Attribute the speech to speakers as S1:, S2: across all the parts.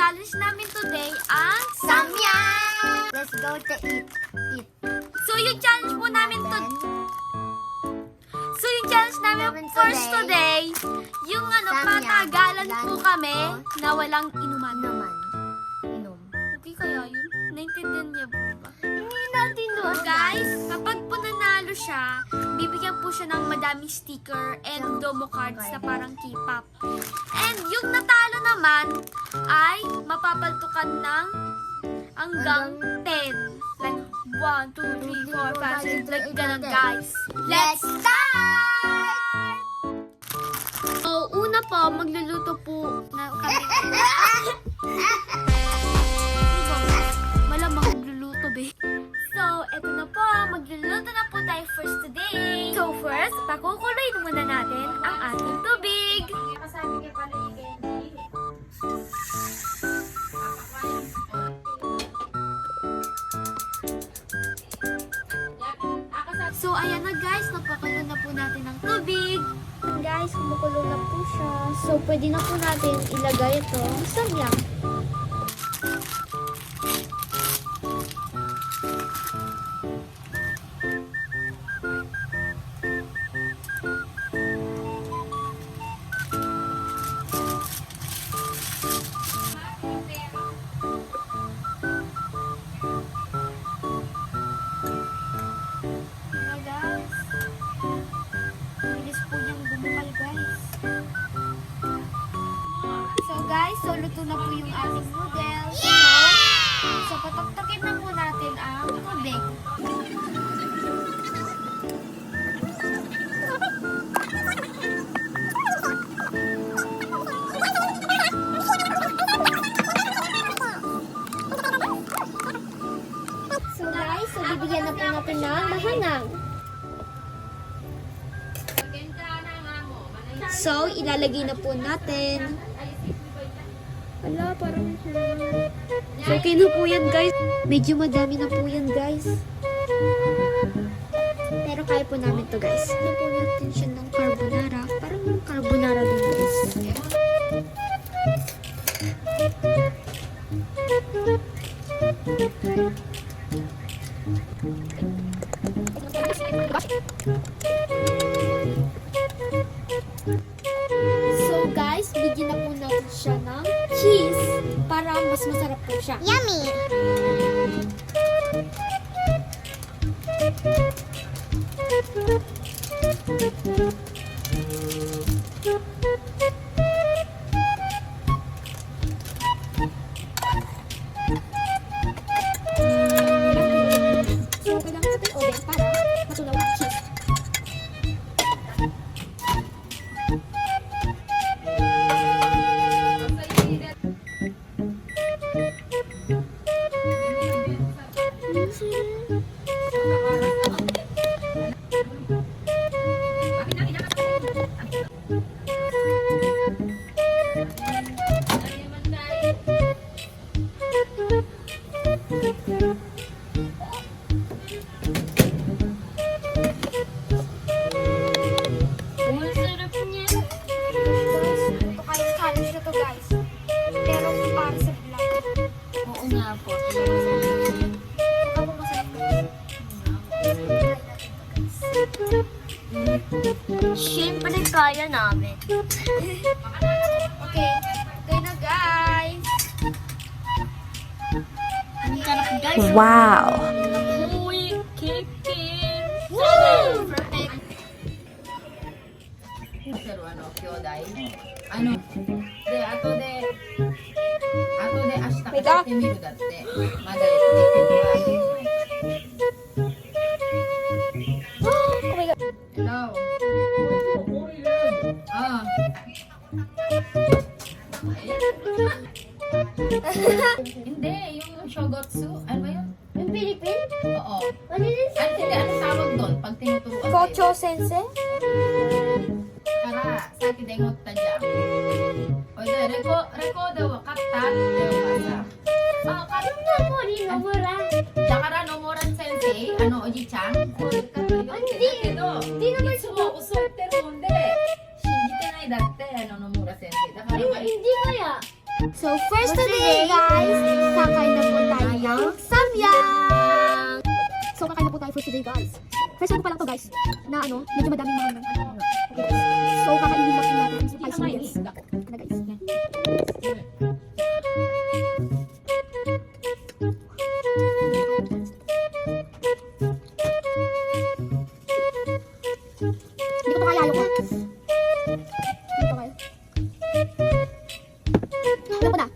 S1: challenge namin today ang samyang!
S2: Let's go to eat.
S1: So, yung challenge po namin first today, yung
S2: Samyang.
S1: patagalan po kami na walang inuman.
S2: Inom.
S1: Okay kaya yun? Naintindihan niya po ba?
S2: Hindi natin doon.
S1: Guys, kapag po nanalo siya, bibigyan po siya ng madaming sticker and domo cards na parang K-pop. And yung natalo naman ay mapapaltukan ng hanggang 10. Like 1, 2, 3, 4, 5, 6, like ganun guys. Let's start! So, una po, magluluto po na kami. Malamang magluluto, be. So, eto na po. Magluluto na po tayo first today. So, first, pakukuloyin muna natin ang ating tubig. So, ayan na guys. Napakulo na po natin ang tubig. Guys, kumukulo na po siya. So, pwede na po natin ilagay ito sa samyang. So, luto na po yung ating noodles. So, pataktakin na po natin ang tubig. So, guys, bibigyan na po natin ng mahangang. So, ilalagay na po natin. Ala, parang so, okay na po yan, guys. Medyo madami na po yan, guys. Pero kaya po namin to, guys. Ano po natin siya ng carbonara. Parang yung carbonara din, guys. So, guys, bigyan na po natin siya ng cheese para mas masarap po siya.
S2: Yummy!
S1: So, kailangan natin oven para matulaw ang cheese.
S2: Siyempre kaya namin.
S1: Okay na guys.
S2: Ang sarap, guys.
S3: Wow!
S1: Uy, kicking.
S2: Woo!
S1: Perfect.
S4: 兄弟で後で明日買ってみるだってまだ出てない Hello hindi yung shogotsu ano ba yun?
S2: Yung Philippine?
S4: Oo
S2: Ano din sa
S4: hindi anong tawag doon pag tinuturuan
S1: Kocho sensei?
S4: Kara, sa akin dengot ta dyan. O de, rekoda wa katta de wasa. Ah,
S2: Ano po rin, Nomura?
S4: Dakara Nomoran sensei, ano, Oji-chan?
S2: Hindi naman
S4: Itsumo usoteru nde, shinjite nai datte, ano, Nomura sensei. Dakara,
S2: Hindi kaya.
S1: So, So, first today, guys, kakain na po tayo ng samyang! So, kakain na po tayo first today, guys. First time ko pa lang to, guys, na medyo madaming mga okay, guys. So, kakainin lang po natin yung spicy noodles. Na, guys. Hindi ko to kaya, ayoko. Hindi ko kaya. Alam ko na.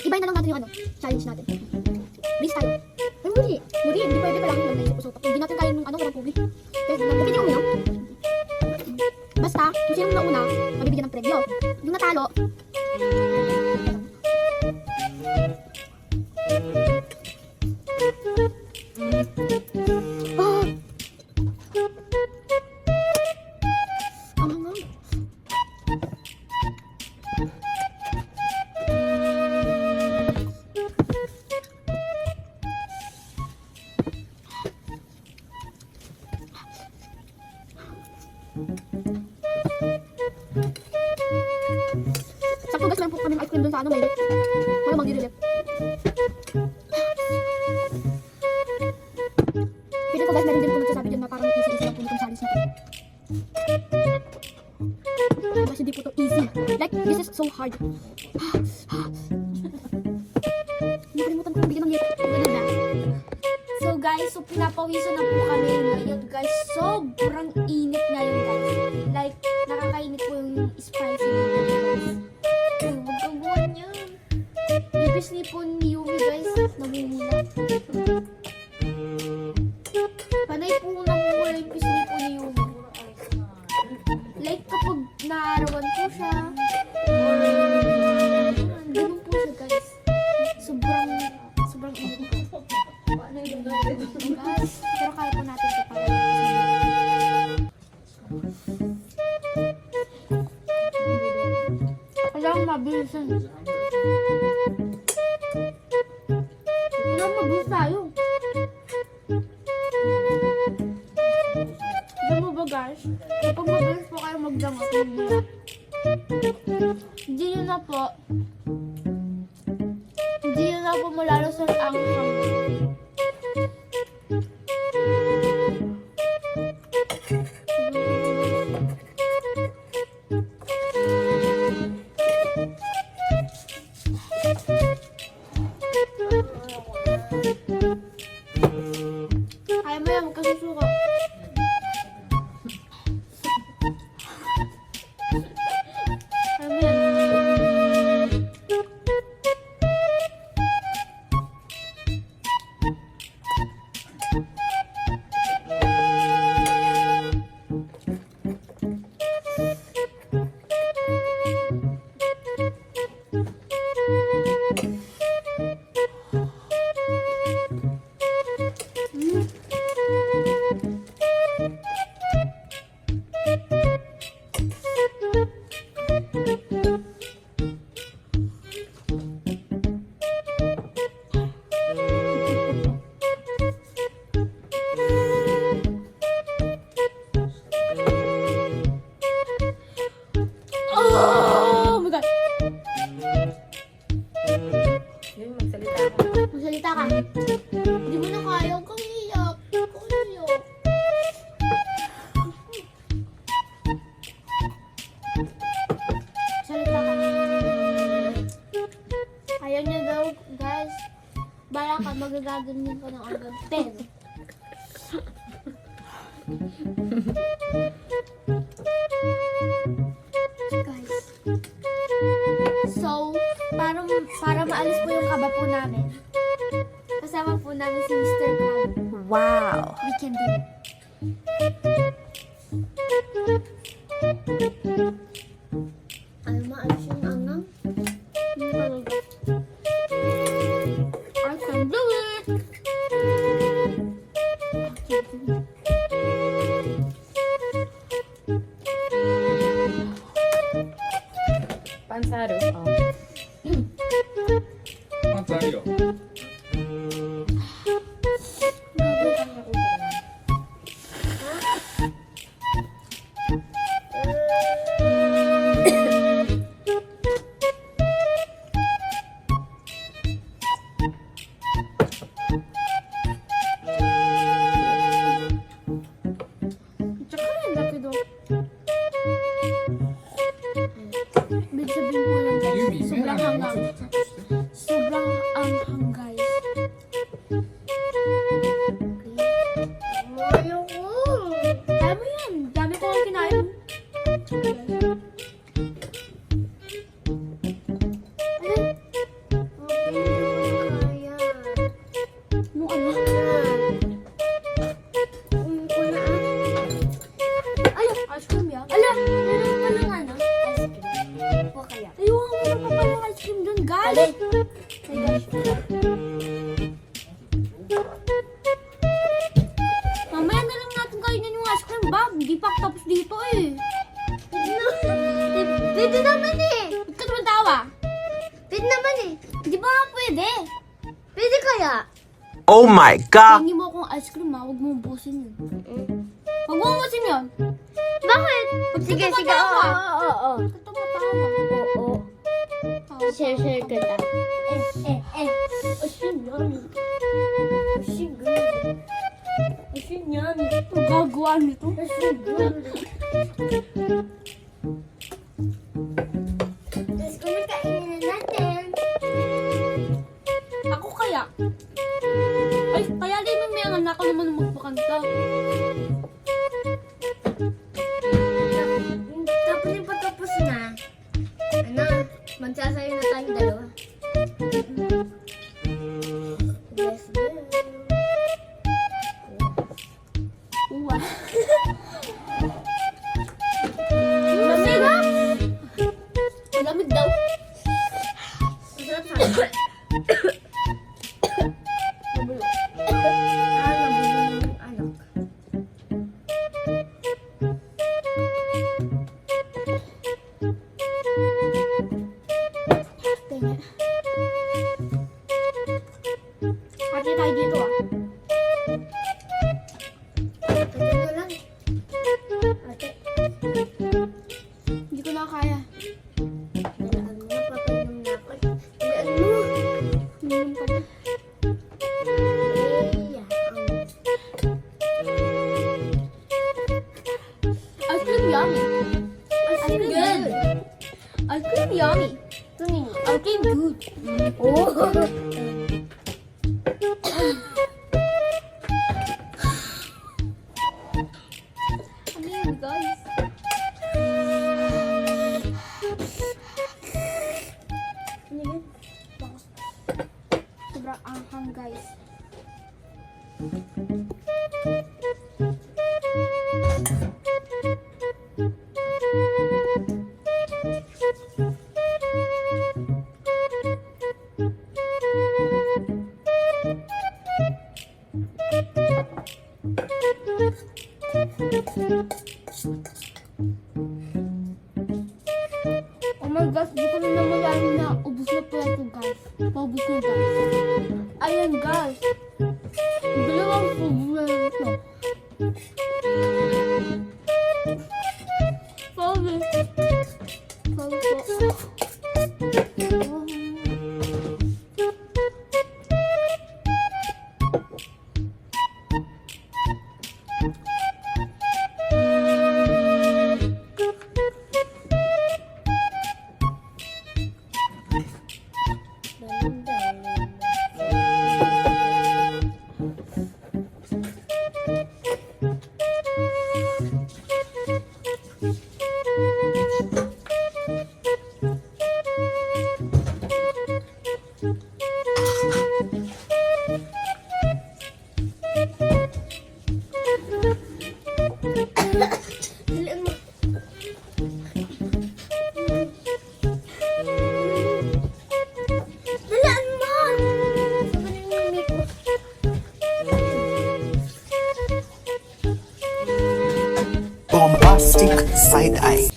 S1: Ibahin na lang natin yung challenge natin. Please tayo. Ay, muli. Muli, hindi pwede pala akong lagay sa puso. Hindi natin kaya nung walang public. Pwede ko uminom. Basta, kung sino nauna, mabibigyan ng premyo. Yung natalo, ang hangang. Sakto guys, meron po kami ice cream dun sa may wala mag-direlip. Pili ko guys, meron din po nagsasabi dyan na parang easy-easy lang po nitong challenge natin. Guys, hindi po to easy. Like, this is so hard. Nakalimutan ko bigyan ng yet. Ganun na. So guys, so pinapawisan na po kami ngayon guys. Sobrang init ngayon guys. Like, nakakainit po yung spicy noodles guys. Ay, wag kang buwan yan. Ibis ni po ni Yumi guys, namumula. Panay po namumula yung ibis ni po ni Yumi. Like, kapag naarawan po siya, or ganun po siya guys. Sobrang init po. Guys, pero kaya po natin ito para alam mabilisan. Alam mabilis tayo. Alam mo ba guys, kapag mabilis po kayo magdamot, hindi nyo na po malalasan ang hangin. Kaya mo yan, magkasusuka. Kaya mo yan. Oh my God! Magsalita ka. Hindi mo na kaya. Huwag kang iiyak. Huwag kang iiyak. Salita ka. Ayaw niya daw, guys. Bala ka, magagaganyan ka ng hanggang 10. Guys. So, para maalis po yung kaba po namin, kasama po namin si Mr. Crab.
S3: Wow.
S1: We can do it. Ano maalis yung angang? Hindi talaga. I can do it! I can do it.
S3: Pansaro. Oh.
S5: Masayo.
S2: Ayoko.
S1: Kaya mo yan. Dami ko lang kinain. Ano ano? Ay, ice cream yan.
S2: Ala, meron pa ng ano? Ice cream. O kaya?
S1: Ayun, wala pa pala ice cream dun, guys.
S2: Alay.
S1: My gosh. Mamaya na lang natin kainin yung ice cream, Bob. Hindi pa ako tapos dito eh.
S2: Pwede naman eh.
S1: Ba't ka tumatawa?
S2: Pwede naman eh.
S1: Hindi ba nga pwede?
S2: Pwede kaya?
S5: Oh my god!
S1: Tingin mo akong ice cream ha, huwag mo ubusin yun. Huwag mo ubusin yun.
S2: Bakit?
S1: Ba't
S2: Sige,
S1: ka
S2: sige.
S1: tumatawa?
S2: Oo.
S1: Ba't ka tumatawa?
S2: Oo. Share kita. Asin yan. Asin yan. Asin yan.
S1: Ito gagawa nito.
S2: Asin yan. Tapos kumakainin na natin.
S1: Ako kaya? Ay, kaya din may anak ko naman magpakanta.
S2: Tapos yung patapos na. Ano? Magsasayo na tayo dalawa. Let's go.
S1: Uwa. Lamig ha? Malamig daw.
S2: Masarap sa akin. Mabulo yung anak.
S1: Tingnan. Ate tayo dito ah.
S2: Ate na lang. Ate.
S1: Hindi ko na kaya.
S2: Dalaan mo. Papainom na ako. Dalaan mo.
S1: Minum ka na. Ice cream yummy. Ice cream good. Ice cream yummy.
S2: Tuning.
S1: Ice cream good.
S2: Oh.
S1: Ano yun guys? Ano yun? Sobrang anghang guys. Oh my gosh, di ko na namalayan na ubus na pala ito guys. Paubos na guys. Ayan guys. Dalawang ubus na ito. Sorry. Sorry po.
S2: Dalaan mo. Dalaan mo! Sabanin mo yung makeup.
S5: Bombastic side eye.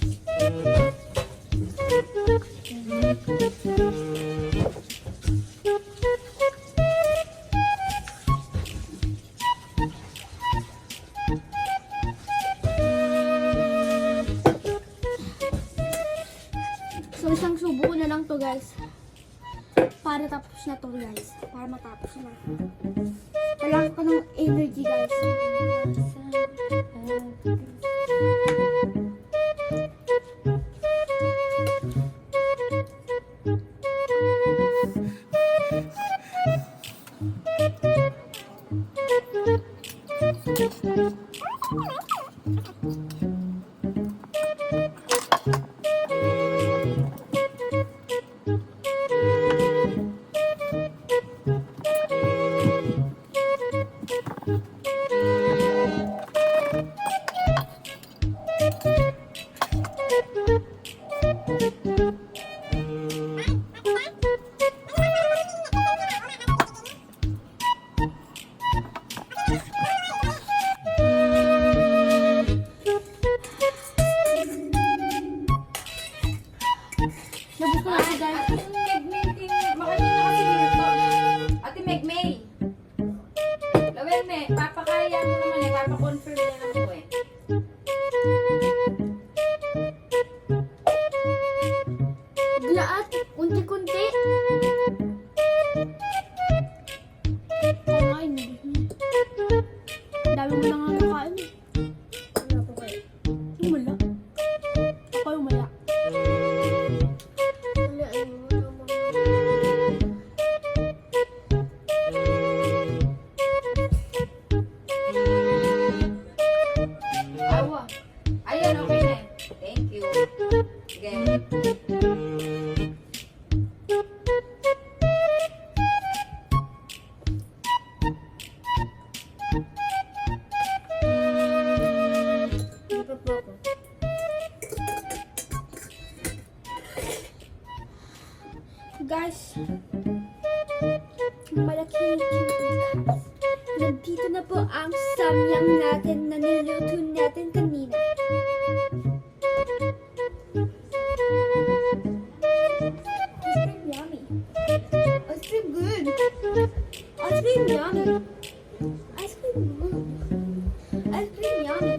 S1: So isang subo ko na lang to guys. Para tapos na to guys. Para matapos na. Kailangan ko ng energy guys.
S2: Nabos ko na si guys.
S4: Ate Megmay. Lawel me, papakaya mo naman eh, papakonfirm na lang ko eh.
S2: Glaat, kunti-kunti. Kumain na din. Dami mo lang ang nakain eh. Wala po kayo. Wala. Ako yung maya. Wala, ano naman.
S4: Awa. Ayun, okay na eh. Thank you. Sige.
S2: Hindi pa po ako. Guys, malaking guys. Nandito na po ang samyang natin na niluto natin kanina. Ice cream yummy. Ice cream good. Ice cream yummy. Ice cream good. Ice cream yummy.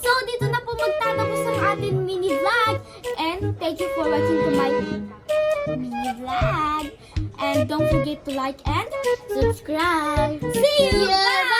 S2: So, dito na po magtatapos ang ating mini vlog. And thank you for watching to my mini vlog. And don't forget to like and subscribe. See you! Bye!